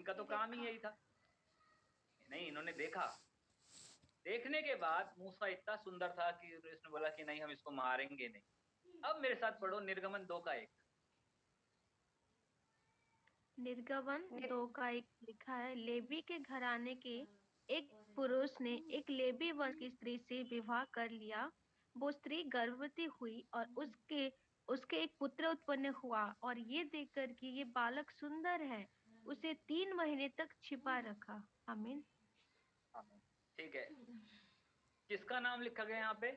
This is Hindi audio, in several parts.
इनका तो काम ही यही था। नहीं, इन्होंने देखा। देखने के बाद मूसा इतना सुंदर था कि उसने बोला कि नहीं, हम इसको मारेंगे नहीं। अब मेरे साथ पढ़ो निर्गमन 2 का 1। निर्गमन 2 का 1 लिखा है, लेवी के घराने के एक पुरुष ने एक लेवी वंश की स्त्री से विवाह कर लिया। वो स्त्री गर्भवती हुई और उसके उसके एक पुत्र उत्पन्न हुआ, और ये देखकर कि ये बालक सुंदर है, उसे 3 महीने तक छिपा रखा। आमीन। ठीक है, किसका नाम लिखा गया यहाँ पे?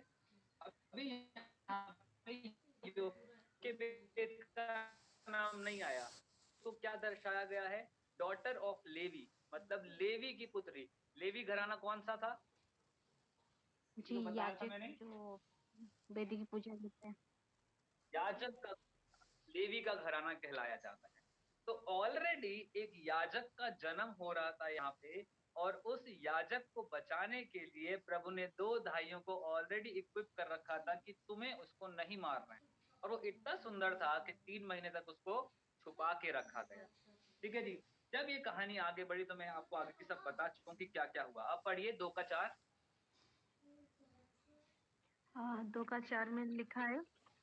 अभी यहाँ पे के बेटे का नाम नहीं आया, तो क्या दर्शाया गया है? डॉटर ऑफ लेवी, मतलब लेवी की पुत्री। लेवी घराना कौन सा था? जी, तो बताया था याजक मैंने, जो वेदी की पूजा करते हैं। याजक का, लेवी का घराना कहलाया जाता है। तो ऑलरेडी एक याजक का जन्म हो रहा था यहाँ पे, और उस याजक को बचाने के लिए प्रभु ने 2 भाइयों को ऑलरेडी इक्विप कर रखा था कि तुम्हें उसको नहीं मारना है। और वो इतना सुंदर था कि 3 महीने तक उसको छुपा के रखा गया। ठीक है जी। जब ये कहानी आगे बढ़ी तो मैं आपको आगे की सब बता चुका हूँ कि क्या क्या हुआ। अब पढ़िए 2 का 4। हाँ, 2 का 4 में लिखा है,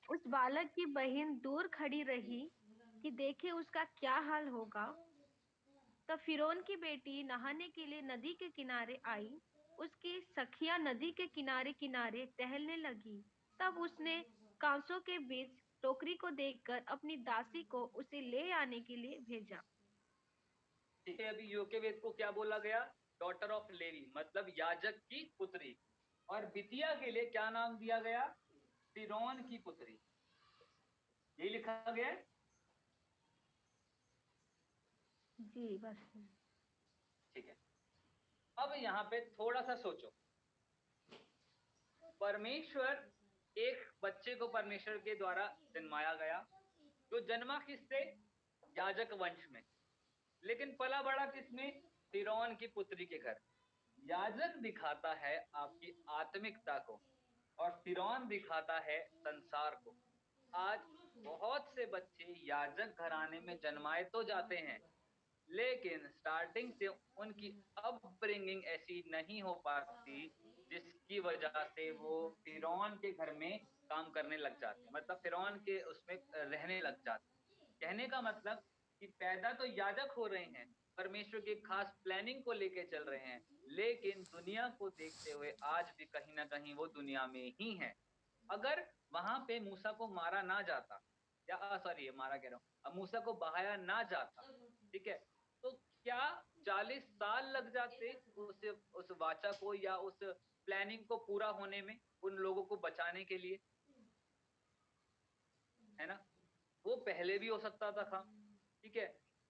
उस बालक की बहन दूर खड़ी रही कि देखे उसका क्या हाल होगा। तब फिरौन की बेटी नहाने के लिए नदी के किनारे आई। उसकी सखियां नदी के किनारे किनारे टहलने लगी। तब उसने कांसों के बीच टोकरी को देखकर अपनी दासी को उसे ले आने के लिए भेजा। ठीक है, अभी योकेवेद को क्या बोला गया? डॉटर ऑफ लेवी, मतलब याजक की पुत्री। और बितिया के लिए क्या नाम दिया गया? फिरौन की पुत्री। यही लिखा गया है। जी बस। ठीक है, अब यहाँ पे थोड़ा सा सोचो। परमेश्वर, एक बच्चे को परमेश्वर के द्वारा जन्माया गया, जो जन्मा किससे? याजक वंश में। लेकिन पला बड़ा किसमें? फिरौन की पुत्री के घर। याजक दिखाता है आपकी आत्मिकता को, और फिरौन दिखाता है संसार को। आज बहुत से बच्चे याजक घराने में जन्माए तो जाते हैं, लेकिन स्टार्टिंग से उनकी अपब्रिंगिंग ऐसी नहीं हो पाती, जिसकी वजह से वो फिरौन के घर में काम करने लग जाते हैं, मतलब फिरौन के उसमें रहने लग जाते हैं। कहने का मतलब कि पैदा तो याजक हो रहे हैं, परमेश्वर की खास प्लानिंग को लेके चल रहे हैं, लेकिन दुनिया को देखते हुए आज भी कहीं ना कहीं वो दुनिया में ही है। अगर वहां पे मूसा को मारा ना जाता, या सॉरी मारा कह रहा हूं, अब मूसा को बहाया ना जाता, ठीक है, तो क्या 40 साल लग जाते उस वाचा को या उस प्लानिंग को पूरा होने में, उन लोगों को बचाने के लिए? है ना? वो पहले भी हो सकता था काम। ठीक है,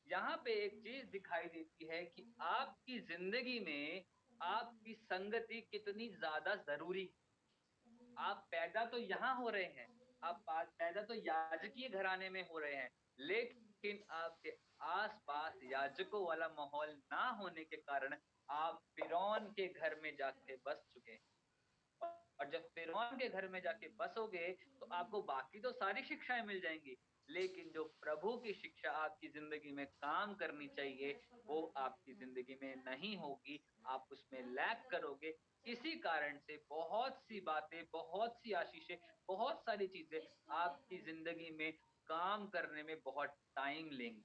यहाँ पे एक चीज दिखाई देती है कि आपकी जिंदगी में आपकी संगति कितनी ज्यादा जरूरी है। आप पैदा तो यहाँ हो रहे हैं, आप पैदा तो याजकीय घराने में हो रहे हैं, लेकिन आपके आसपास याजकों वाला माहौल ना होने के कारण आप फिरौन के घर में जाके बस चुके हैं। और जब फिरौन के घर में जाके बसोगे तो आपको बाकी तो सारी शिक्षाएं मिल जाएंगी, लेकिन जो प्रभु की शिक्षा आपकी जिंदगी में काम करनी चाहिए वो आपकी जिंदगी में नहीं होगी। आप उसमें लैक करोगे। इसी कारण से बहुत सी बातें, बहुत सी आशीषें, बहुत सारी चीजें आपकी जिंदगी में काम करने में बहुत टाइम लेंगी।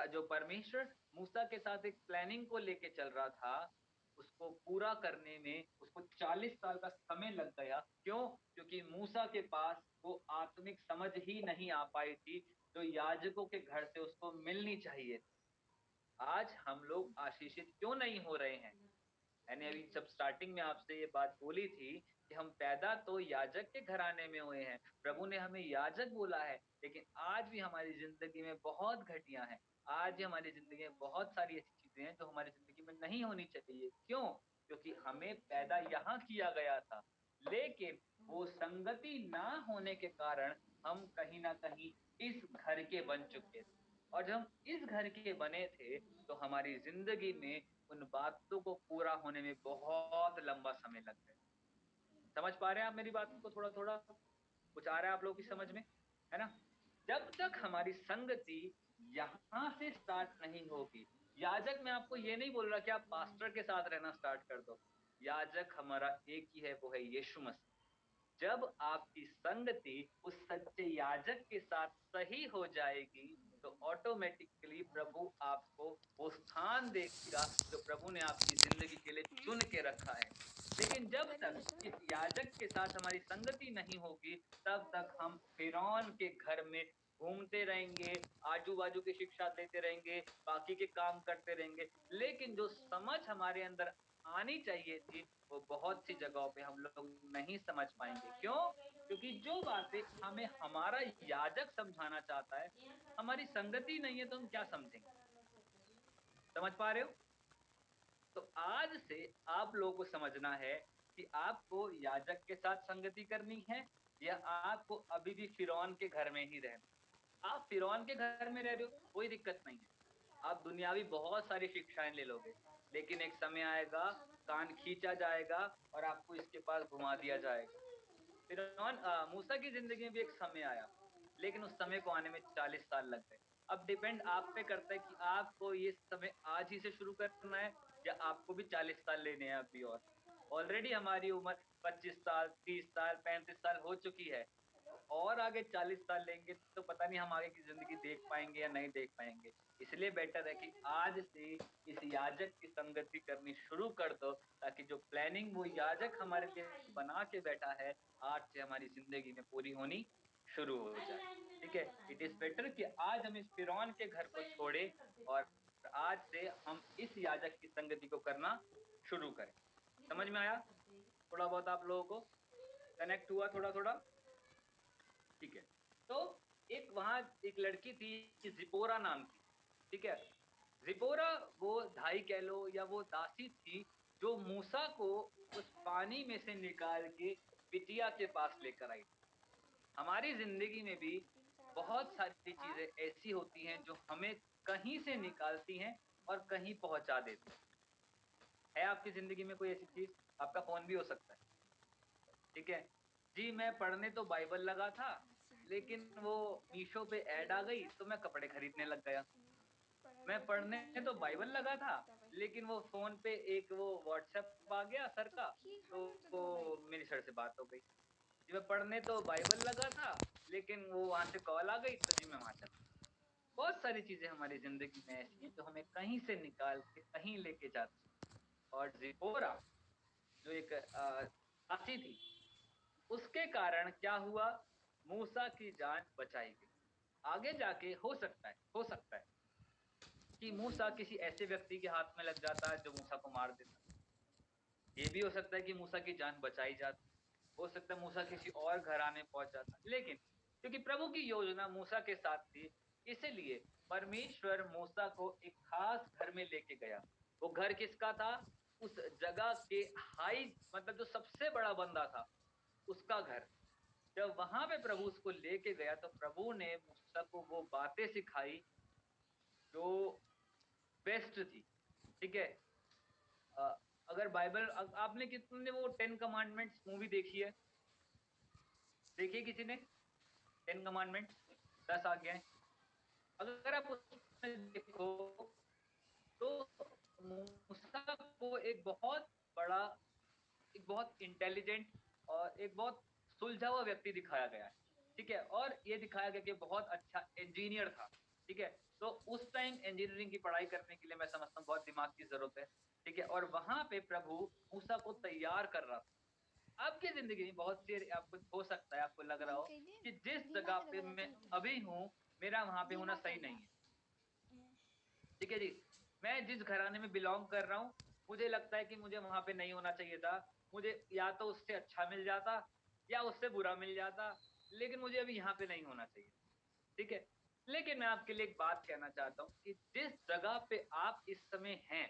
जो परमेश्वर मूसा के साथ एक प्लानिंग को लेके चल रहा था, उसको पूरा करने में उसको 40 साल का समय लग गया। क्यों? क्योंकि मूसा के पास वो आत्मिक समझ ही नहीं आ पाई थी जो याजकों के घर से उसको मिलनी चाहिए। आज हम लोग आशीषित क्यों नहीं हो रहे हैं? मैंने अभी जब स्टार्टिंग में आपसे ये बात बोली थी कि हम पैदा तो याजक के घराने में हुए हैं, प्रभु ने हमें याजक बोला है, लेकिन आज भी हमारी जिंदगी में बहुत घटिया हैं। आज भी हमारी जिंदगी में बहुत सारी ऐसी चीजें हैं जो हमारी जिंदगी में नहीं होनी चाहिए। क्यों? क्योंकि हमें पैदा यहाँ किया गया था, लेकिन वो संगति ना होने के कारण हम कहीं ना कहीं इस घर के बन चुके थे। और जब हम इस घर के बने थे तो हमारी जिंदगी में उन बातों को पूरा होने में बहुत लंबा समय लग गया। समझ पा रहे हैं आप मेरी बात को? थोड़ा थोड़ा कुछ आ रहा है आप लोगों की समझ में? है ना? जब तक हमारी संगति यहाँ से स्टार्ट नहीं होगी। याजक, मैं आपको ये नहीं बोल रहा कि आप पास्टर के साथ रहना स्टार्ट कर दो। याजक हमारा एक ही है, वो है यीशु मसीह। जब आपकी संगति उस सच्चे याजक के साथ सही हो जाएगी, तो ऑटोमेटिकली प्रभु आपको वो स्थान देगा जो प्रभु ने आपकी जिंदगी के लिए चुन के रखा है। लेकिन जब तक इस याजक के साथ हमारी संगति नहीं होगी, तब तक हम फिरौन के घर में घूमते रहेंगे, आजू-बाजू की शिक्षा देते रहेंगे, बाकी के काम करते रहेंगे। लेकिन जो समझ हमारे अंदर आनी चाहिए थी, वो बहुत सी जगहों पे हम लोग नहीं समझ पाएँगे। क्यों? क्योंकि जो बातें हमें हमारा याजक समझाना चाहता है, हमारी संगति नहीं है तो हम क्या समझेंगे? समझ पा रहे हो? तो आज से आप लोगों को समझना है कि आपको याजक के साथ संगति करनी है या आपको अभी भी फिरौन के घर में ही रहना। आप फिरौन के घर में रह रहे हो, कोई दिक्कत नहीं है। आप दुनियावी बहुत सारी शिक्षाएँ ले लोगे, लेकिन एक समय आएगा, कान खींचा जाएगा और आपको इसके पास घुमा दिया जाएगा। फिरौन मूसा की ज़िंदगी में भी एक समय आया, लेकिन उस समय को आने में 40 साल लग गए। अब डिपेंड आप पे करता है कि आपको ये समय आज ही से शुरू करना है या आपको भी 40 साल लेने हैं अभी और। ऑलरेडी हमारी उम्र 25 साल, 30 साल, 35 साल हो चुकी है। और आगे 40 साल लेंगे तो पता नहीं हम आगे की ज़िंदगी देख पाएँगे या नहीं देख पाएँगे। इसलिए बेटर है कि आज से इस याजक की संगति करनी शुरू कर दो, ताकि जो प्लानिंग वो याजक हमारे लिए बना के बैठा है, आज से हमारी ज़िंदगी में पूरी होनी शुरू हो जाए। ठीक है? इट इज़ बेटर कि आज हम इस फिरौन के घर को छोड़ें और आज से हम इस याजक की संगति को करना शुरू करें। समझ में आया? थोड़ा बहुत आप लोगों को कनेक्ट हुआ थोड़ा-थोड़ा? ठीक है। तो एक वहाँ एक लड़की थी ज़िपोरा नाम की, ठीक है? ज़िपोरा वो धाई कह लो या वो दासी थी, जो मूसा को उस पानी में से निकाल के बिटिया के पास लेकर आई। हमारी ज़िंदगी में भी बहुत सारी चीज़ें ऐसी होती हैं जो हमें कहीं से निकालती हैं और कहीं पहुँचा देती हैं। है आपकी ज़िंदगी में कोई ऐसी चीज़? आपका फ़ोन भी हो सकता है, ठीक है? जी, मैं पढ़ने तो बाइबल लगा था, लेकिन वो मीशो पे ऐड आ गई तो मैं कपड़े खरीदने लग गया। मैं पढ़ने तो बाइबल लगा था, लेकिन वो फ़ोन पे एक वो व्हाट्सएप आ गया सर का, तो वो मेरी सर से बात हो गई। जी, मैं पढ़ने तो बाइबल लगा था, लेकिन वो वहाँ से कॉल आ गई तो जी मैं वहाँ चला। बहुत सारी चीज़ें हमारी ज़िंदगी में ऐसी हैं जो हमें कहीं से निकाल के कहीं लेके जाती हैं। और ज़िपोरा जो एक दासी थी, उसके कारण क्या हुआ? मूसा की जान बचाई गई। आगे जाके हो सकता है कि मूसा किसी ऐसे व्यक्ति के हाथ में लग जाता है जो मूसा को मार देता। ये भी हो सकता है कि मूसा की जान बचाई जाती। हो सकता है मूसा किसी और घराने पहुँच जाता। लेकिन क्योंकि प्रभु की योजना मूसा के साथ थी, इसीलिए परमेश्वर मूसा को एक खास घर में लेके गया। वो घर किसका था? उस जगह के हाई मतलब जो सबसे बड़ा बंदा था, उसका घर। जब वहाँ पे प्रभु उसको लेके गया तो प्रभु ने मूसा को वो बातें सिखाई जो बेस्ट थी, ठीक है? अ, अगर बाइबल आपने कितने वो 10 कमांडमेंट्स मूवी देखी है? देखी है किसी ने? 10 कमांडमेंट्स 10 आज्ञाएँ। अगर आप उसमें देखो तो मूसा को बड़ा एक बहुत इंटेलिजेंट और एक बहुत सुलझा हुआ व्यक्ति दिखाया गया है, ठीक है? और ये दिखाया गया कि बहुत अच्छा इंजीनियर था, ठीक है? तो उस टाइम इंजीनियरिंग की पढ़ाई करने के लिए मैं समझता हूँ बहुत दिमाग की ज़रूरत है, ठीक है? और वहाँ पे प्रभु मूसा को तैयार कर रहा था। आपकी ज़िंदगी में बहुत सी आपको हो सकता है आपको लग रहा हो कि जिस जगह पे मैं अभी हूँ, मेरा वहाँ पे होना सही नहीं है। ठीक है जी। मैं जिस घराने में बिलॉन्ग कर रहा हूँ, मुझे लगता है कि मुझे वहाँ पे नहीं होना चाहिए था। मुझे या तो उससे अच्छा मिल जाता या उससे बुरा मिल जाता, लेकिन मुझे अभी यहाँ पे नहीं होना चाहिए। ठीक है? लेकिन मैं आपके लिए एक बात कहना चाहता हूँ कि जिस जगह पे आप इस समय हैं,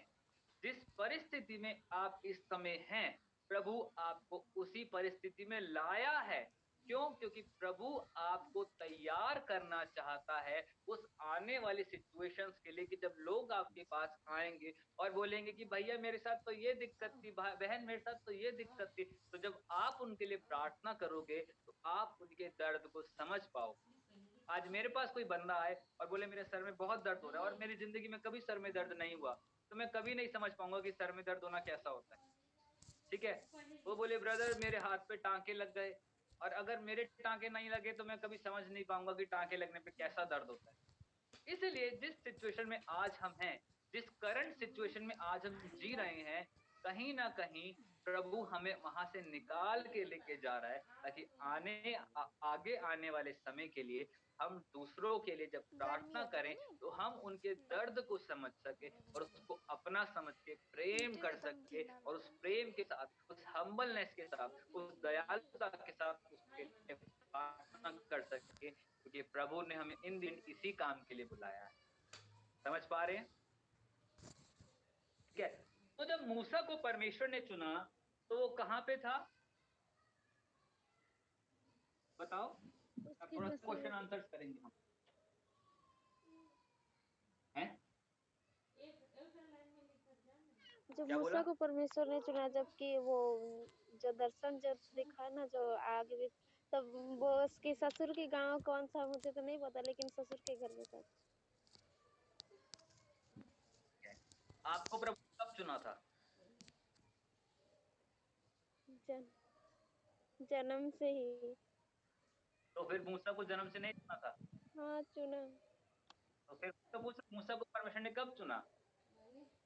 जिस परिस्थिति में आप इस समय हैं, प्रभु आपको उसी परिस्थिति में लाया है। क्यों? क्योंकि प्रभु आपको तैयार करना चाहता है उस आने वाली सिचुएशंस के लिए कि जब लोग आपके पास आएँगे और बोलेंगे कि भैया मेरे साथ तो ये दिक्कत थी, भा बहन मेरे साथ तो ये दिक्कत थी। तो जब आप उनके लिए प्रार्थना करोगे, तो आप उनके दर्द को समझ पाओगे। आज मेरे पास कोई बंदा आए और बोले मेरे सर में बहुत दर्द हो रहा है और मेरी ज़िंदगी में कभी सर में दर्द नहीं हुआ, तो मैं कभी नहीं समझ पाऊँगा कि सर में दर्द होना कैसा होता है, ठीक है? वो बोले ब्रदर मेरे हाथ पे टाँके लग गए और अगर मेरे टाँके नहीं लगे तो मैं कभी समझ नहीं पाऊँगा कि टाँके लगने पे कैसा दर्द होता है। इसलिए जिस सिचुएशन में आज हम हैं, जिस करंट सिचुएशन में आज हम जी रहे हैं, कहीं न कहीं प्रभु हमें वहाँ से निकाल के लेके जा रहा है, ताकि आगे आने वाले समय के लिए हम दूसरों के लिए जब गर्मी प्रार्थना होती करें, है नी तो हम उनके दर्द को समझ सकें और उसको अपना समझ के प्रेम हीटर कर एकदम सकें ढीला और उस प्रेम के साथ, उस हम्बलनेस के साथ, उस दयालुता के साथ उसके लिए प्रार्थना कर सकें, क्योंकि प्रभु ने हमें इन दिन इसी काम के लिए बुलाया है। समझ पा रहे हैं? ठीक है। तो जब मूसा को परमेश्वर ने चुना, तो वो कहाँ पे था? बताओ? अब उसकी थोड़ा-सा नस्ल में क्वेश्चन आंसर्स करेंगे हम। हैं? जब क्या मूसा बोला? को परमेश्वर ने चुना, जबकि वो जो दर्शन जब दिखा ना, जो आगे भी, तब वो उसके ससुर के गांव कौन सा मुझे तो नहीं पता, लेकिन ससुर के घर में था। आपको प्रभु कब चुना था? जन जन्म से ही। तो फिर मूसा को जन्म से नहीं चुना था? हाँ, चुना। तो फिर तो मूसा को परमेश्वर ने कब चुना?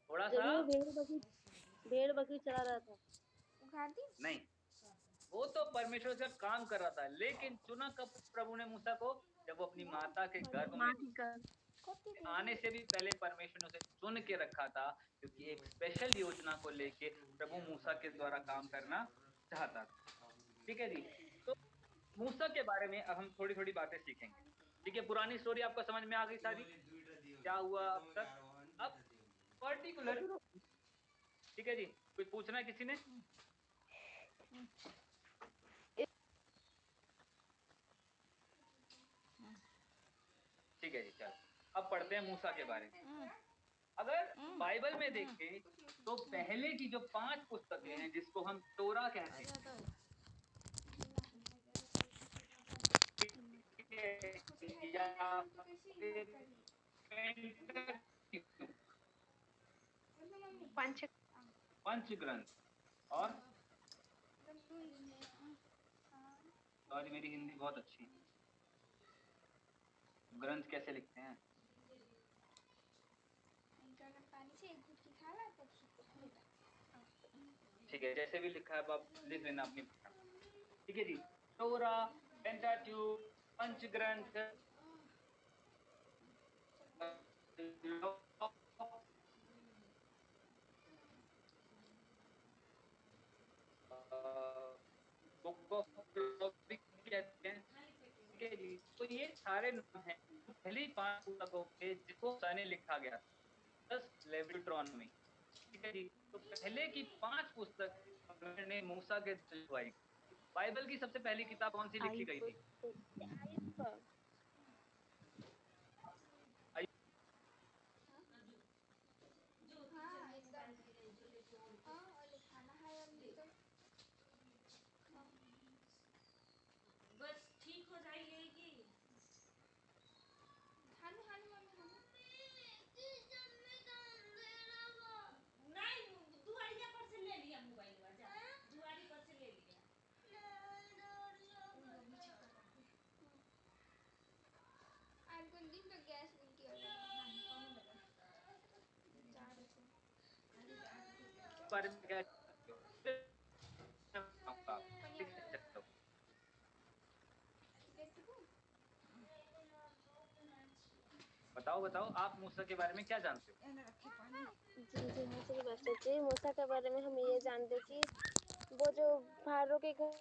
थोड़ा-सा जब वो भेड़ बकरी चला रहा था। उखाड़ दी नहीं, वो तो परमेश्वर से काम कर रहा था, लेकिन चुना कब प्रभु ने मूसा को? जब वो अपनी माता के गर्भ में माँ की कर कति आने धेरै से भी पहले परमेश्वर ने उसे चुन के रखा था, क्योंकि एक स्पेशल योजना को लेके प्रभु मूसा के द्वारा काम करना चाहता था। ठीक है जी? तो मूसा के बारे में अब हम थोड़ी-थोड़ी बातें सीखेंगे। ठीक है, पुरानी स्टोरी आपको समझ में आ गई सारी? क्या हुआ अब तक? अब पर्टिकुलर ठीक है जी, कुछ पूछना है किसी ने? ठीक है जी, चलो। अब पढ़ते हैं मूसा के बारे में। अगर बाइबल में देखें, तो पहले की जो 5 पुस्तकें हैं, जिसको हम तोरा कहते हैं, ठीक है? या फिर पेंटाट्यूक, पंच पंचग्रंथ और सॉरी मेरी हिंदी बहुत अच्छी है। ग्रंथ कैसे लिखते हैं? ठीक है, जैसे भी लिखा है अब आप लिख लेना अपनी भाषा में। ठीक है जी? तोरा, पेंटाट्यूक, पंचग्रंथ, बुक ऑफ लॉ भी कहते हैं। ठीक है जी? तो ये सारे नाम हैं, पहली 5 पुस्तकों के जिसको ने लिखा गया था, प्लस ड्यूटरॉनमी। ठीक है जी? तो पहले की 5 पुस्तक परमेश्वर ने मूसा के लिखवाई। बाइबल की सबसे पहली किताब कौन-सी लिखी गई थी? आयु के बारे में क्या जानते हो? मैं बताऊँगा आपको, ठीक है? चलो। बताओ, आप मूसा के बारे में क्या जानते हो? जी मूसा के बारे में हम ये जानते कि वो जो फारो के घर